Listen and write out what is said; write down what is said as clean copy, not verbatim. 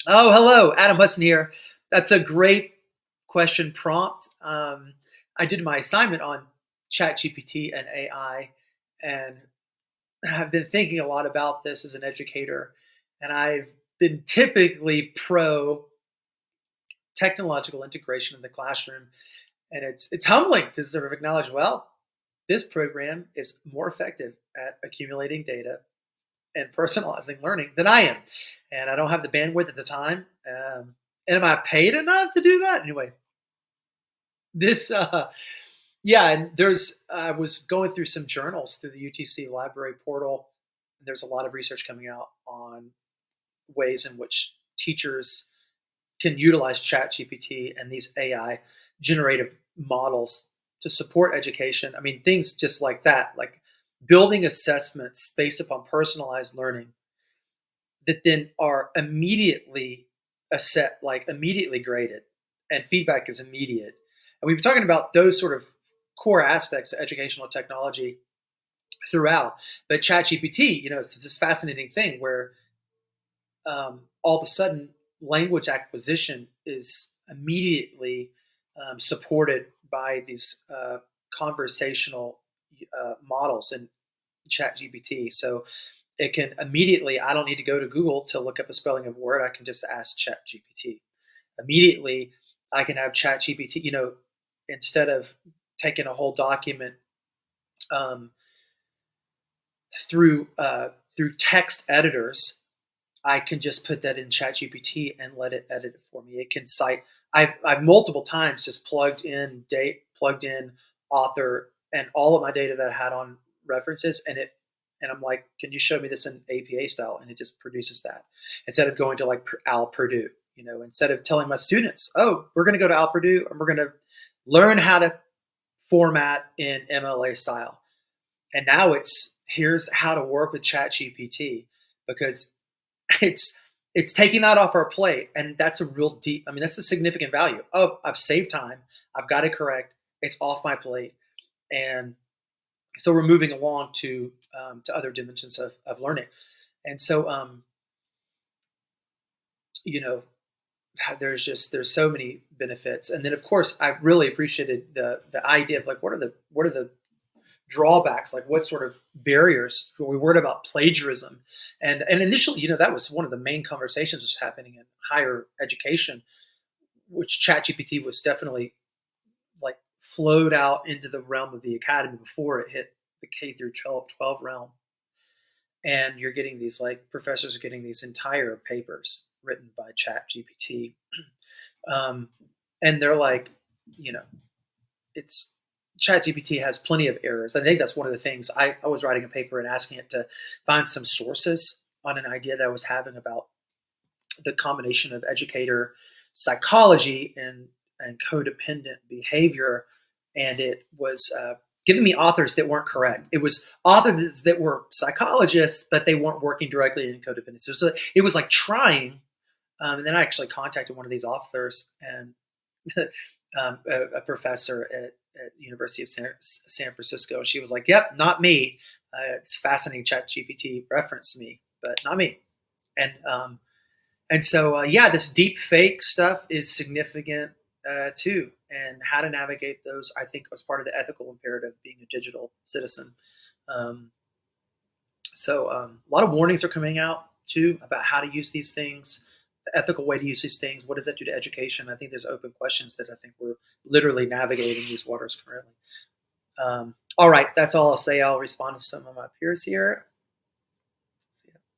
Oh, hello, Adam Hudson here. That's a great question prompt. I did my assignment on ChatGPT and AI, and I've been thinking a lot about this as an educator. And I've been typically pro technological integration in the classroom, and it's humbling to sort of acknowledge, well, this program is more effective at accumulating data and personalizing learning than I am. And I don't have the bandwidth at the time. And am I paid enough to do that? Anyway, this, yeah, and I was going through some journals through the UTC library portal. And there's a lot of research coming out on ways in which teachers can utilize ChatGPT and these AI generative models to support education. I mean, things just like that, like building assessments based upon personalized learning that then are immediately immediately graded, and feedback is immediate. And we've been talking about those sort of core aspects of educational technology throughout. But ChatGPT, it's this fascinating thing where all of a sudden language acquisition is immediately supported by these conversational models in ChatGPT. So it can immediately, I don't need to go to Google to look up a spelling of a word. I can just ask ChatGPT. Immediately, I can have ChatGPT, instead of taking a whole document um, through text editors, I can just put that in ChatGPT and let it edit it for me. It can cite. I've multiple times just plugged in author, and all of my data that I had on references, and I'm like, can you show me this in APA style? And it just produces that instead of going to like Al Purdue. Instead of telling my students, oh, we're going to go to Al Purdue and we're going to learn how to format in MLA style. And now here's how to work with ChatGPT, because it's it's taking that off our plate, and that's a real deep. I mean, that's a significant value. Oh, I've saved time. I've got it correct. It's off my plate, and so we're moving along to other dimensions of learning. And so, you know, there's so many benefits. And then, of course, I really appreciated the idea of like what are the drawbacks, like what sort of barriers. We worried about plagiarism, and initially, that was one of the main conversations was happening in higher education, which ChatGPT was definitely like flowed out into the realm of the academy before it hit the K through 12 realm. And you're getting these, like, professors are getting these entire papers written by ChatGPT, um, and they're like, you know, it's ChatGPT has plenty of errors. I think that's one of the things. I was writing a paper and asking it to find some sources on an idea that I was having about the combination of educator psychology and codependent behavior, and it was giving me authors that weren't correct. It was authors that were psychologists, but they weren't working directly in codependency. It was like trying, and then I actually contacted one of these authors, and a professor at University of San Francisco, and she was like, "Yep, not me." It's fascinating. ChatGPT referenced me, but not me. And so, yeah, this deep fake stuff is significant too. And how to navigate those, I think, was part of the ethical imperative of being a digital citizen. Um, a lot of warnings are coming out too about how to use these things, the ethical way to use these things. What does that do to education? I think there's open questions that I think we're literally navigating these waters currently. All right, that's all I'll say. I'll respond to some of my peers here.